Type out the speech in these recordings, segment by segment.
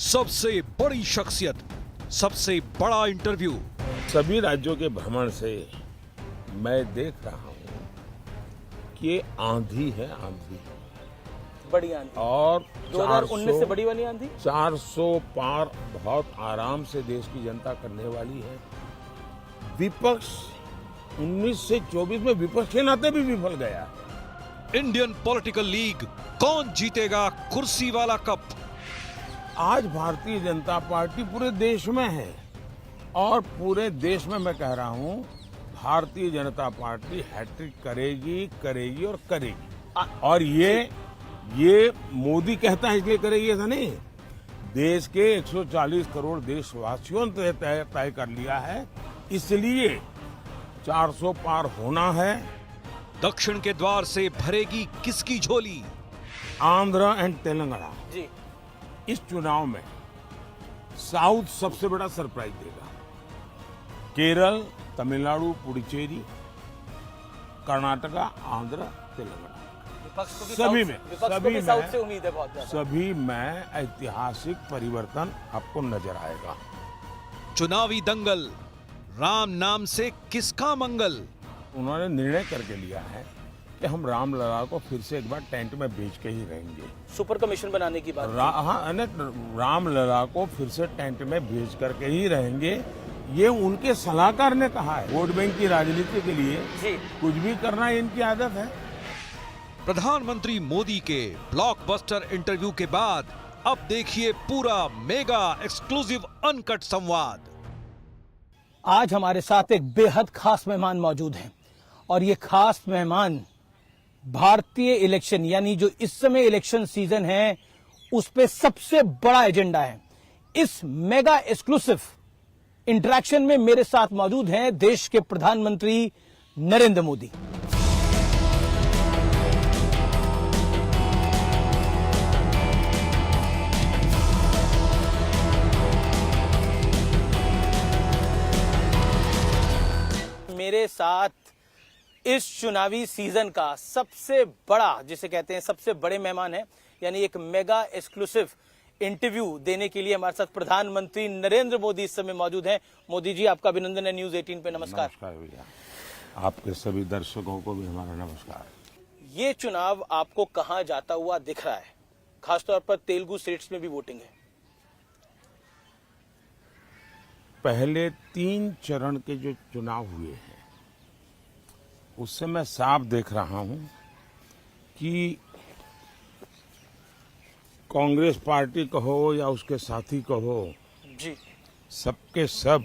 सबसे बड़ी शख्सियत, सबसे बड़ा इंटरव्यू। सभी राज्यों के भ्रमण से मैं देख रहा हूं कि ये आंधी है, आंधी बड़ी आंधी। और 2019 से बड़ी वाली आंधी 400 पार बहुत आराम से देश की जनता करने वाली है। विपक्ष 19 से 24 में विपक्ष के नाते भी विफल गया। इंडियन पॉलिटिकल लीग, कौन जीतेगा कुर्सी वाला कप? आज भारतीय जनता पार्टी पूरे देश में है और पूरे देश में मैं कह रहा हूं भारतीय जनता पार्टी हैट्रिक करेगी, करेगी और करेगी। और ये मोदी कहता है इसलिए करेगी ऐसा नहीं। देश के 140 करोड़ देशवासियों ने तय कर लिया है, इसलिए 400 पार होना है। दक्षिण के द्वार से भरेगी किसकी झोली? आंध्र एंड तेलंगाना जी। इस चुनाव में साउथ सबसे बड़ा सरप्राइज देगा। केरल, तमिलनाडु, पुडुचेरी, कर्नाटका, आंध्र, तेलंगाना सभी में साउथ से उम्मीद है बहुत ज्यादा। सभी में ऐतिहासिक परिवर्तन आपको नजर आएगा। चुनावी दंगल, राम नाम से किसका मंगल? उन्होंने निर्णय करके लिया है कि हम रामलला को फिर से एक बार टेंट में बेच के ही रहेंगे। सुपर कमीशन बनाने की बात रामलला को फिर से टेंट में बेच करके ही रहेंगे, ये उनके सलाहकार ने कहा है। वोट बैंक की राजनीति के लिए जी कुछ भी करना इनकी आदत है। प्रधानमंत्री मोदी के ब्लॉकबस्टर इंटरव्यू के बाद अब देखिए पूरा मेगा एक्सक्लूसिव अनकट संवाद। आज हमारे साथ एक बेहद खास मेहमान मौजूद हैं और ये खास मेहमान भारतीय इलेक्शन यानी जो इस समय इलेक्शन सीजन है उस पे सबसे बड़ा एजेंडा है। इस मेगा एक्सक्लूसिव इंटरेक्शन में मेरे साथ मौजूद हैं देश के प्रधानमंत्री नरेंद्र मोदी। मेरे साथ इस चुनावी सीजन का सबसे बड़ा, जिसे कहते हैं सबसे बड़े मेहमान है, यानी एक मेगा एक्सक्लूसिव इंटरव्यू देने के लिए हमारे साथ प्रधानमंत्री नरेंद्र मोदी इस समय मौजूद हैं। मोदी जी, आपका अभिनंदन है न्यूज 18 पे। नमस्कार। नमस्कार भैया, आपके सभी दर्शकों को भी हमारा नमस्कार। ये चुनाव आपको कहां जाता हुआ दिख रहा है? खासतौर पर तेलुगु स्टेट्स में भी वोटिंग है। पहले 3 चरण के जो चुनाव हुए हैं उससे मैं साफ देख रहा हूं कि कांग्रेस पार्टी कहो या उसके साथी कहो जी, सबके सब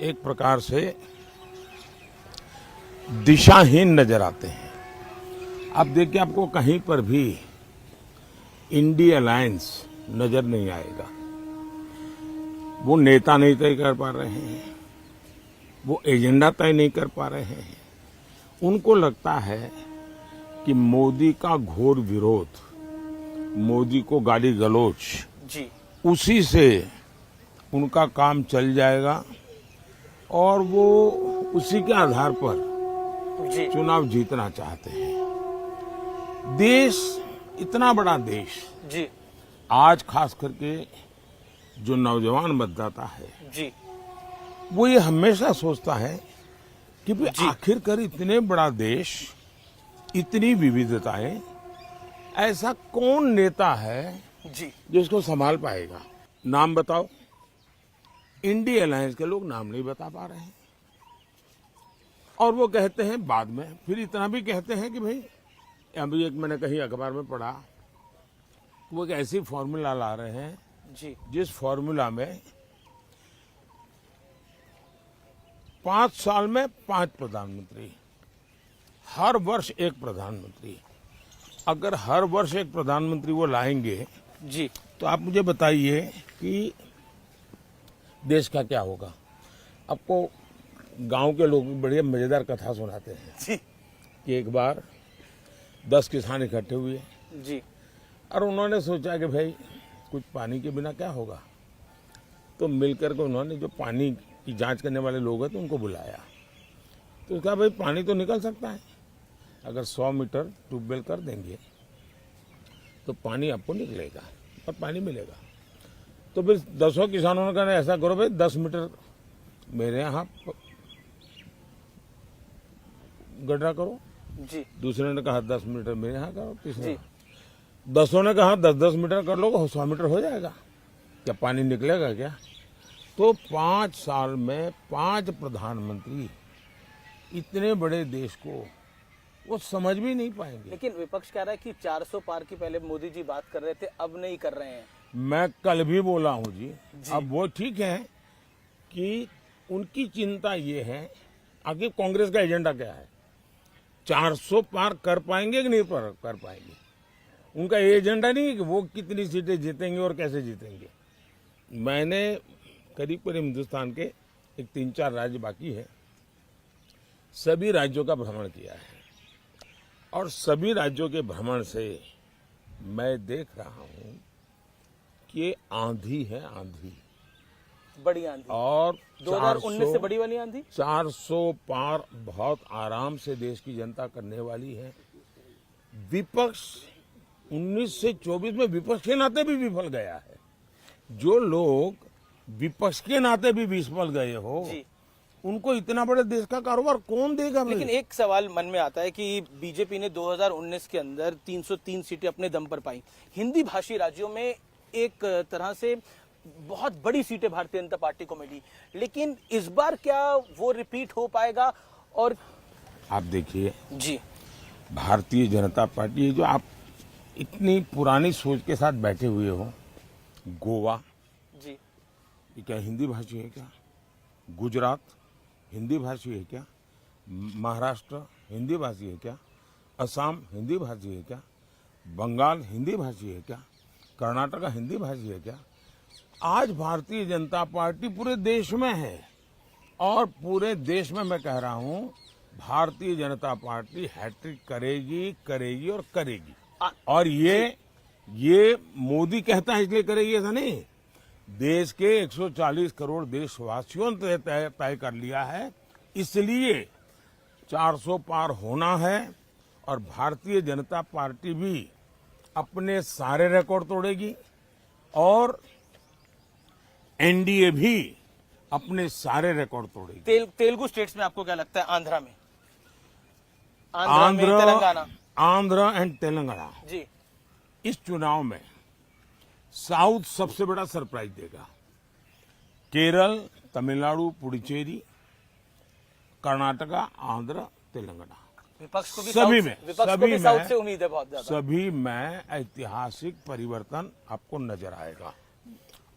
एक प्रकार से दिशाहीन नजर आते हैं। अब देखिए, आपको कहीं पर भी इंडिया अलायंस नजर नहीं आएगा। वो नेता नहीं तय कर पा रहे हैं, वो एजेंडा तय नहीं कर पा रहे हैं। उनको लगता है कि मोदी का घोर विरोध, मोदी को गाली गलौज जी, उसी से उनका काम चल जाएगा और वो उसी के आधार पर जी, चुनाव जीतना चाहते हैं। देश, इतना बड़ा देश, जी, आज खास करके जो नौजवान मतदाता है जी, वो ये हमेशा सोचता है कि भाई आखिरकार इतने बड़ा देश, इतनी विविधताएं, ऐसा कौन नेता है जी, जो इसको संभाल पाएगा? नाम बताओ। इंडिया अलायंस के लोग नाम नहीं बता पा रहे हैं और वो कहते हैं बाद में, फिर इतना भी कहते हैं कि भाई, अभी एक मैंने कहीं अखबार में पढ़ा, वो एक ऐसी फॉर्मूला ला रहे हैं जी, जिस फॉर्मूला में 5 साल में 5 प्रधानमंत्री, हर वर्ष एक प्रधानमंत्री। अगर हर वर्ष एक प्रधानमंत्री वो लाएंगे जी, तो आप मुझे बताइए कि देश का क्या होगा। आपको गांव के लोग बड़ी मजेदार कथा सुनाते हैं जी, कि एक बार 10 किसान इकट्ठे हुए जी, और उन्होंने सोचा कि भाई कुछ पानी के बिना क्या होगा, तो मिलकर के उन्होंने जो पानी की जांच करने वाले लोग हैं तो उनको बुलाया। तो कहा भाई पानी तो निकल सकता है, अगर 100 मीटर ट्यूबवेल कर देंगे तो पानी आपको निकलेगा और पानी मिलेगा। तो फिर 10 किसानों ने कहा ऐसा करो भाई 10 मीटर मेरे यहाँ गड्ढा करो, जी दूसरे ने कहा 10 मीटर मेरे यहाँ करो, तीसरे जी 10 ने कहा 10-10 मीटर कर लो, 100 मीटर हो जाएगा, क्या पानी निकलेगा क्या? तो 5 साल में 5 प्रधानमंत्री इतने बड़े देश को वो समझ भी नहीं पाएंगे। लेकिन विपक्ष कह रहा है कि 400 पार की पहले मोदी जी बात कर रहे थे, अब नहीं कर रहे हैं। मैं कल भी बोला हूं जी। अब वो ठीक है कि उनकी चिंता ये है, आखिर कांग्रेस का एजेंडा क्या है, 400 पार कर पाएंगे कि नहीं कर पाएंगे? उनका ये एजेंडा नहीं है कि वो कितनी सीटें जीतेंगे और कैसे जीतेंगे। मैंने करीब हिंदुस्तान के एक 3-4 राज्य बाकी है, सभी राज्यों का भ्रमण किया है और सभी राज्यों के भ्रमण से मैं देख रहा हूं कि आंधी है, आंधी, बड़ी आंधी, और 2019 से बड़ी वाली आंधी। 400 पार बहुत आराम से देश की जनता करने वाली है। विपक्ष 19 से 24 में विपक्ष के नाते भी विफल गया है। जो लोग विपक्ष के नाते भी विफल गए हो जी। उनको इतना बड़े देश का कारोबार कौन देगा? लेकिन एक सवाल मन में आता है कि बीजेपी ने 2019 के अंदर 303 सीटें अपने दम पर पाई। हिंदी भाषी राज्यों में एक तरह से बहुत बड़ी सीटें भारतीय जनता पार्टी को मिली, लेकिन इस बार क्या वो रिपीट हो पाएगा? और आप देखिए जी, भारतीय जनता पार्टी, जो आप इतनी पुरानी सोच के साथ बैठे हुए हो, गोवा जी, ये क्या हिंदी भाषी है क्या? गुजरात हिंदी भाषी है क्या? महाराष्ट्र हिंदी भाषी है क्या? असम हिंदी भाषी है क्या? बंगाल हिंदी भाषी है क्या? कर्नाटक हिंदी भाषी है क्या? आज भारतीय जनता पार्टी पूरे देश में है और पूरे देश में मैं कह रहा हूं भारतीय जनता पार्टी हैट्रिक करेगी, करेगी और करेगी। और ये मोदी कहता है इसलिए करेगी ऐसा नहीं, देश के 140 करोड़ देशवासियों ने तय कर लिया है, इसलिए 400 पार होना है। और भारतीय जनता पार्टी भी अपने सारे रिकॉर्ड तोड़ेगी और एनडीए भी अपने सारे रिकॉर्ड तोड़ेगी। तेलुगु स्टेट्स में आपको क्या लगता है? आंध्रा में, तेलंगाना, आंध्र एंड तेलंगाना जी, इस चुनाव में साउथ सबसे बड़ा सरप्राइज देगा। केरल, तमिलनाडु, पुडुचेरी, कर्नाटका, आंध्र, तेलंगाना, विपक्ष को भी सभी साउथ से उम्मीद है बहुत ज्यादा। सभी में ऐतिहासिक परिवर्तन आपको नजर आएगा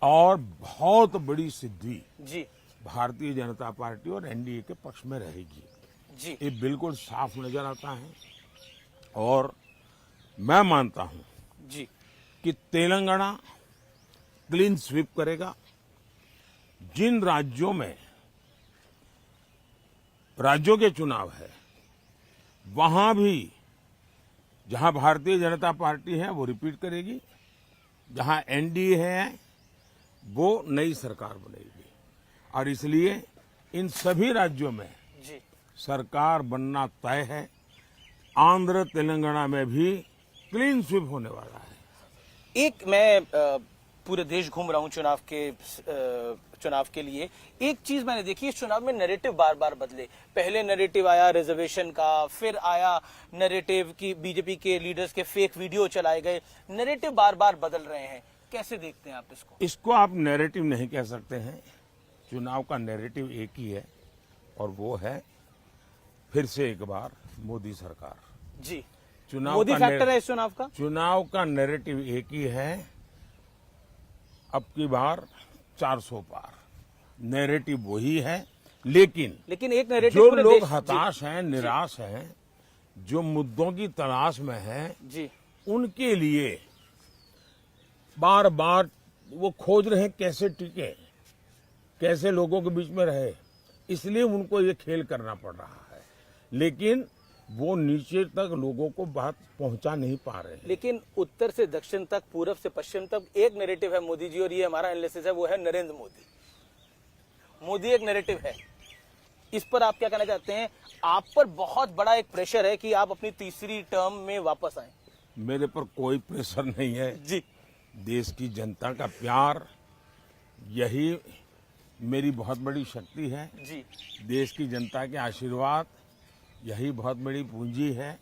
और बहुत बड़ी सिद्धि जी, भारतीय जनता पार्टी और एनडीए के पक्ष में रहेगी जी, ये बिल्कुल साफ नजर आता है। और मैं मानता हूं जी, कि तेलंगाना क्लीन स्वीप करेगा। जिन राज्यों में राज्यों के चुनाव है वहां भी जहां भारतीय जनता पार्टी है वो रिपीट करेगी, जहां एनडीए है वो नई सरकार बनेगी। और इसलिए इन सभी राज्यों में जी, सरकार बनना तय है। आंध्र तेलंगाना में भी क्लीन स्वीप होने वाला है। एक मैं पूरे देश घूम रहा हूं चुनाव के लिए, एक चीज मैंने देखी, इस चुनाव में नैरेटिव बार बार बदले। पहले नैरेटिव आया रिजर्वेशन का, फिर आया नैरेटिव की बीजेपी के लीडर्स के फेक वीडियो चलाए गए। नैरेटिव बार बार बदल रहे हैं, कैसे देखते हैं आप इसको? इसको आप नैरेटिव नहीं कह सकते हैं। चुनाव का नैरेटिव एक ही है और वो है फिर से एक बार मोदी सरकार। जी, चुनाव मोदी का फैक्टर है इस चुनाव का। चुनाव का नैरेटिव एक ही है, अब की बार 400 पार, नैरेटिव वही है। लेकिन एक नैरेटिव जो पूरे लोग देश- हताश हैं, निराश हैं, जो मुद्दों की तलाश में हैं, जी, उनके लिए बार बार वो खोज रहे हैं कैसे टिके, कैसे लोगों के बीच में रहे, इसलिए उनको ये खेल करना पड़ रहा है। लेकिन वो नीचे तक लोगों को बात पहुंचा नहीं पा रहे हैं। लेकिन उत्तर से दक्षिण तक, पूरब से पश्चिम तक एक नैरेटिव है मोदी जी, और ये हमारा एनालिसिस है, वो है नरेंद्र मोदी। मोदी एक नैरेटिव है, इस पर आप क्या कहना चाहते हैं? आप पर बहुत बड़ा एक प्रेशर है कि आप अपनी तीसरी टर्म में वापस आए। मेरे पर कोई प्रेशर नहीं है। जी, देश की जनता का प्यार यही मेरी बहुत बड़ी शक्ति है। जी देश की जनता के आशीर्वाद यही बहुत बड़ी पूंजी है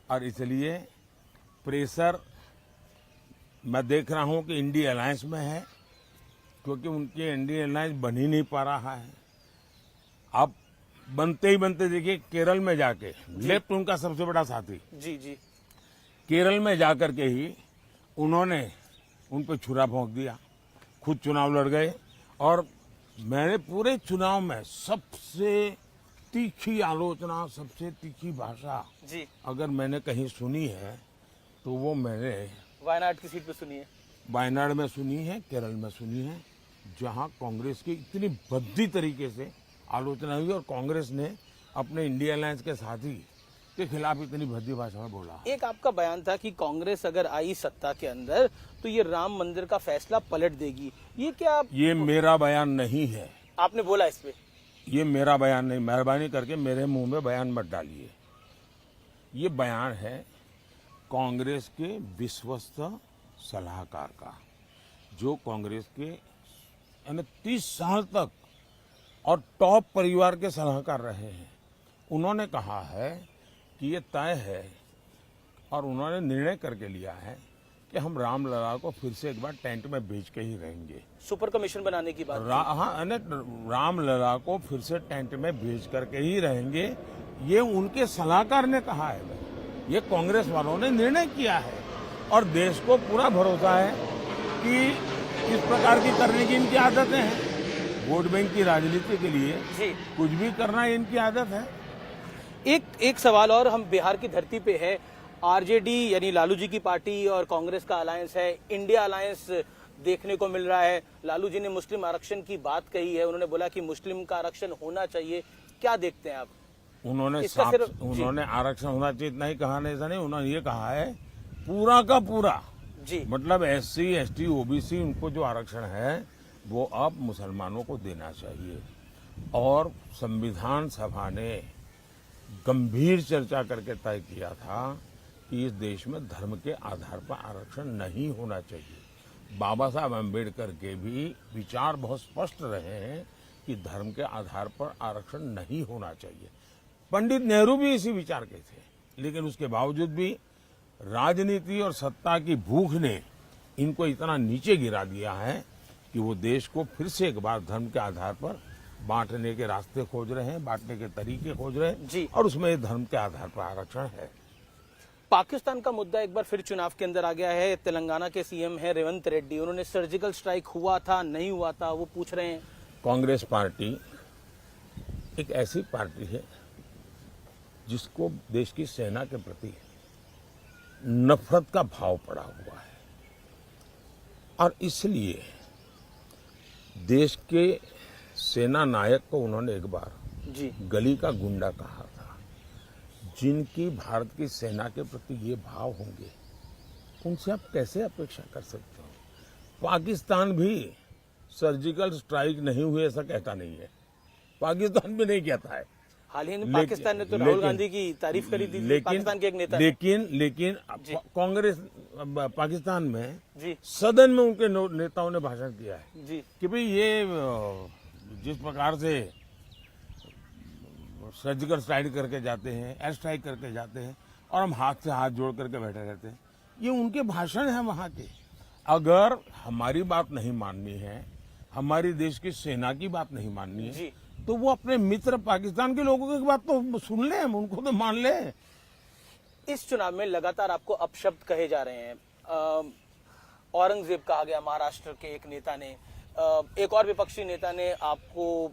और इसलिए प्रेशर मैं देख रहा हूं कि इंडिया अलायंस में है, क्योंकि उनके इंडिया अलायंस बन ही नहीं पा रहा है। अब बनते ही बनते देखिए केरल में जाके लेफ्ट उनका सबसे बड़ा साथी, जी जी केरल में जाकर के ही उन्होंने उन पर छुरा भोंक दिया, खुद चुनाव लड़ गए। और मैंने पूरे चुनाव में सबसे तीखी आलोचना, सबसे तीखी भाषा जी अगर मैंने कहीं सुनी है तो वो मैंने वायनाड की सीट पे सुनी है। वायनाड में सुनी है, केरल में सुनी है, जहां कांग्रेस की इतनी भद्दी तरीके से आलोचना हुई और कांग्रेस ने अपने इंडिया अलायंस के साथी के खिलाफ इतनी भद्दी भाषा में बोला। एक आपका बयान था कि कांग्रेस अगर आई सत्ता के अंदर तो ये राम मंदिर का फैसला पलट देगी, ये क्या ये मेरा बयान नहीं है, आपने बोला इस पे? ये मेरा बयान नहीं, मेहरबानी करके मेरे मुंह में बयान मत डालिए। ये बयान है कांग्रेस के विश्वस्त सलाहकार का, जो कांग्रेस के यानी 30 साल तक और टॉप परिवार के सलाहकार रहे हैं। उन्होंने कहा है कि ये तय है और उन्होंने निर्णय करके लिया है कि हम रामलला को फिर से एक बार टेंट में बेच के ही रहेंगे। सुपर कमीशन बनाने की बात हाँ, रामलला को फिर से टेंट में भेज करके ही रहेंगे, ये उनके सलाहकार ने कहा है। ये कांग्रेस वालों ने निर्णय किया है और देश को पूरा भरोसा है कि इस प्रकार की करने की इनकी आदतें हैं। वोट बैंक की राजनीति के लिए जी कुछ भी करना इनकी आदत है। एक सवाल और, हम बिहार की धरती पे है, आरजेडी यानी लालू जी की पार्टी और कांग्रेस का अलायंस है, इंडिया अलायंस देखने को मिल रहा है। लालू जी ने मुस्लिम आरक्षण की बात कही है, उन्होंने बोला कि मुस्लिम का आरक्षण होना चाहिए, क्या देखते हैं आप? उन्होंने आरक्षण होना चाहिए इतना ही कहा नहीं, ऐसा नहीं, उन्होंने ये कहा है पूरा का पूरा जी, मतलब SC, ST, OBC उनको जो आरक्षण है वो अब मुसलमानों को देना चाहिए। और संविधान सभा ने गंभीर चर्चा करके तय किया था कि इस देश में धर्म के आधार पर आरक्षण नहीं होना चाहिए। बाबा साहब अम्बेडकर के भी विचार बहुत स्पष्ट रहे हैं कि धर्म के आधार पर आरक्षण नहीं होना चाहिए। पंडित नेहरू भी इसी विचार के थे, लेकिन उसके बावजूद भी राजनीति और सत्ता की भूख ने इनको इतना नीचे गिरा दिया है कि वो देश को फिर से एक बार धर्म के आधार पर बांटने के रास्ते खोज रहे हैं, बांटने के तरीके खोज रहे हैं जी। और उसमें धर्म के आधार पर आरक्षण है। पाकिस्तान का मुद्दा एक बार फिर चुनाव के अंदर आ गया है। तेलंगाना के CM है रेवंत रेड्डी, उन्होंने सर्जिकल स्ट्राइक हुआ था नहीं हुआ था वो पूछ रहे हैं। कांग्रेस पार्टी एक ऐसी पार्टी है जिसको देश की सेना के प्रति नफरत का भाव पड़ा हुआ है और इसलिए देश के सेना नायक को उन्होंने एक बार जी गली का गुंडा कहा था। जिनकी भारत की सेना के प्रति ये भाव होंगे, उनसे आप कैसे अपेक्षा कर सकते हो? पाकिस्तान भी सर्जिकल स्ट्राइक नहीं हुए ऐसा कहता नहीं है, पाकिस्तान भी नहीं कहता है। हाल ही में पाकिस्तान ने तो राहुल गांधी की तारीफ करी थी, पाकिस्तान के एक नेता ने। लेकिन कांग्रेस पाकिस्तान में जी सदन में उनके नेताओं ने भाषण किया है जी कि भाई ये जिस प्रकार से सर्जिकल स्ट्राइक करके जाते हैं, एयर स्ट्राइक करके जाते हैं और हम हाथ से हाथ जोड़ करके बैठे रहते हैं, ये उनके भाषण है वहां के। अगर हमारी बात नहीं माननी है, हमारी देश की सेना की बात नहीं माननी है जी तो वो अपने मित्र पाकिस्तान के लोगों की बात तो सुन ले, उनको तो मान ले। इस चुनाव में लगातार आपको अपशब्द कहे जा रहे हैं। औरंगजेब कहा गया महाराष्ट्र के एक नेता ने, एक और विपक्षी नेता ने आपको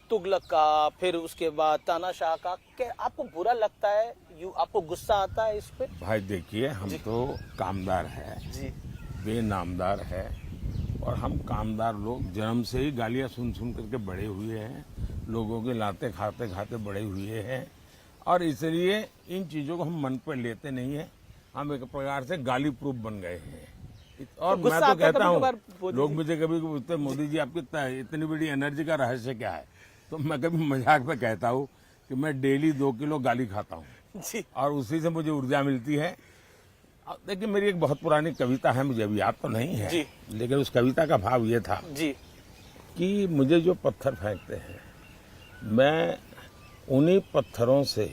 तुगलक कहा, फिर उसके बाद तानाशाह का। क्या आपको बुरा लगता है, आपको गुस्सा आता है इस पे? भाई देखिए, हम तो कामदार है जी, बेनामदार है और हम कामदार लोग जन्म से ही गालियां सुन सुन करके बड़े हुए हैं, लोगों के लाते खाते खाते बड़े हुए हैं और इसलिए इन चीजों को हम मन पर लेते नहीं है। हम एक प्रकार से गाली प्रूफ बन गए हैं। और मैं तो कहता हूँ, लोग मुझे कभी पूछते हैं मोदी जी आपकी इतनी बड़ी एनर्जी का रहस्य क्या है, तो मैं कभी मजाक में कहता हूँ कि मैं डेली 2 किलो गाली खाता हूँ और उसी से मुझे ऊर्जा मिलती है। देखिए, मेरी एक बहुत पुरानी कविता है, मुझे अभी याद तो नहीं है जी। लेकिन उस कविता का भाव ये था जी कि मुझे जो पत्थर फेंकते हैं, मैं उन्हीं पत्थरों से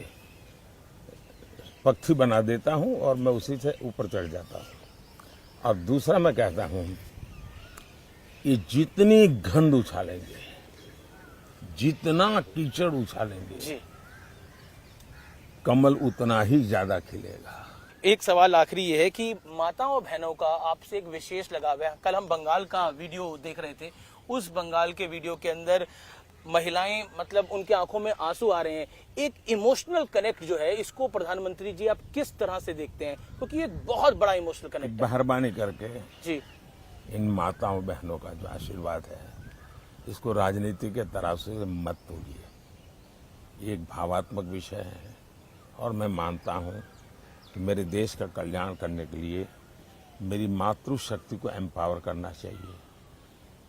पक्षी बना देता हूं और मैं उसी से ऊपर चढ़ जाता हूं। और दूसरा मैं कहता हूं, ये जितनी गंद उछालेंगे, जितना कीचड़ उछालेंगे, जी। कमल उतना ही ज्यादा खिलेगा। एक सवाल आखिरी ये है कि माताओं और बहनों का आपसे एक विशेष लगाव है। कल हम बंगाल का वीडियो देख रहे थे, उस बंगाल के वीडियो के अंदर महिलाएं, मतलब उनके आंखों में आंसू आ रहे हैं। एक इमोशनल कनेक्ट जो है, इसको प्रधानमंत्री जी आप किस तरह से देखते हैं? क्योंकि ये बहुत बड़ा इमोशनल कनेक्ट है। मेहरबानी करके जी। इन माताओं बहनों का जो आशीर्वाद है, इसको राजनीति के तराजू से मत तोलिए। ये एक भावात्मक विषय है और मैं मानता हूं कि मेरे देश का कल्याण करने के लिए मेरी मातृशक्ति को एम्पावर करना चाहिए,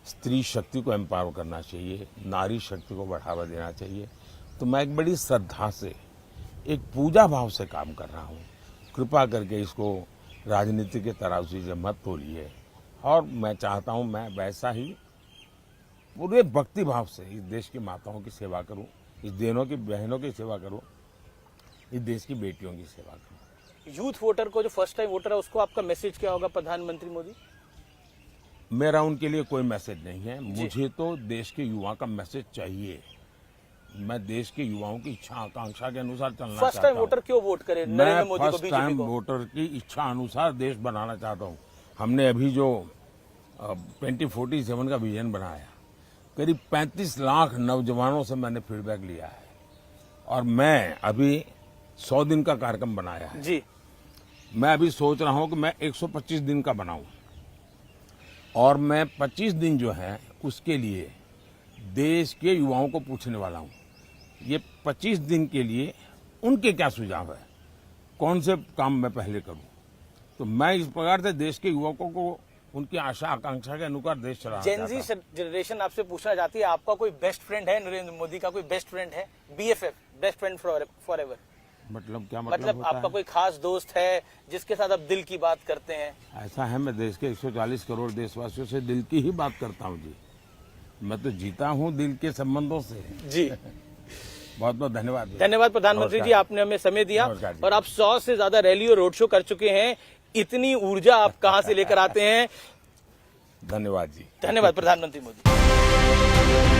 स्त्री शक्ति को एम्पावर करना चाहिए, नारी शक्ति को बढ़ावा देना चाहिए। तो मैं एक बड़ी श्रद्धा से, एक पूजा भाव से काम कर रहा हूं। कृपा करके इसको राजनीति के तराजू से मत तोलिए। और मैं चाहता हूं मैं वैसा ही पूरे भक्ति भाव से इस देश की माताओं की सेवा करूं, इस देनों की बहनों की सेवा करूं, इस देश की बेटियों की सेवा करूं। यूथ वोटर को, जो फर्स्ट टाइम वोटर है, उसको आपका मैसेज क्या होगा प्रधानमंत्री मोदी? मेरा उनके लिए कोई मैसेज नहीं है। मुझे तो देश के युवा का मैसेज चाहिए। मैं देश के युवाओं की इच्छा आकांक्षा के अनुसार चलना फर्स्ट चाहता टाइम हूं। वोटर क्यों वोट करे मैं नरेंद्र मोदी को, फर्स्ट बीजेपी टाइम को? वोटर की इच्छा अनुसार देश बनाना चाहता हूं। हमने अभी जो 2047 का विजन बनाया, करीब 35 लाख नौजवानों से मैंने फीडबैक लिया है और मैं अभी 100 दिन का कार्यक्रम बनाया है। जी। मैं अभी सोच रहा हूं कि मैं 125 दिन का बनाऊं और मैं 25 दिन जो है उसके लिए देश के युवाओं को पूछने वाला हूं। ये 25 दिन के लिए उनके क्या सुझाव है, कौन से काम मैं पहले करूं। तो मैं इस प्रकार से देश के युवकों को उनकी आशा आकांक्षा के अनुसार देश चलाना चाहता जेनजी हूं। जनरेशन आपसे पूछना चाहती है, आपका कोई बेस्ट फ्रेंड है? नरेंद्र मोदी का कोई बेस्ट फ्रेंड है? BFF, best friend for ever. मतलब क्या मतलब होता आपका है? कोई खास दोस्त है जिसके साथ आप दिल की बात करते हैं? ऐसा है, मैं देश के 140 करोड़ देशवासियों से दिल की ही बात करता हूं जी। मैं तो जीता हूं दिल के संबंधों से। जी। बहुत बहुत धन्यवाद। धन्यवाद प्रधानमंत्री जी, आपने हमें समय दिया। नमस्कार जी। और आप 100 से ज्यादा रैली और रोड शो कर चुके हैं। इतनी ऊर्जा आप कहां से लेकर आते हैं? धन्यवाद जी। धन्यवाद प्रधानमंत्री मोदी।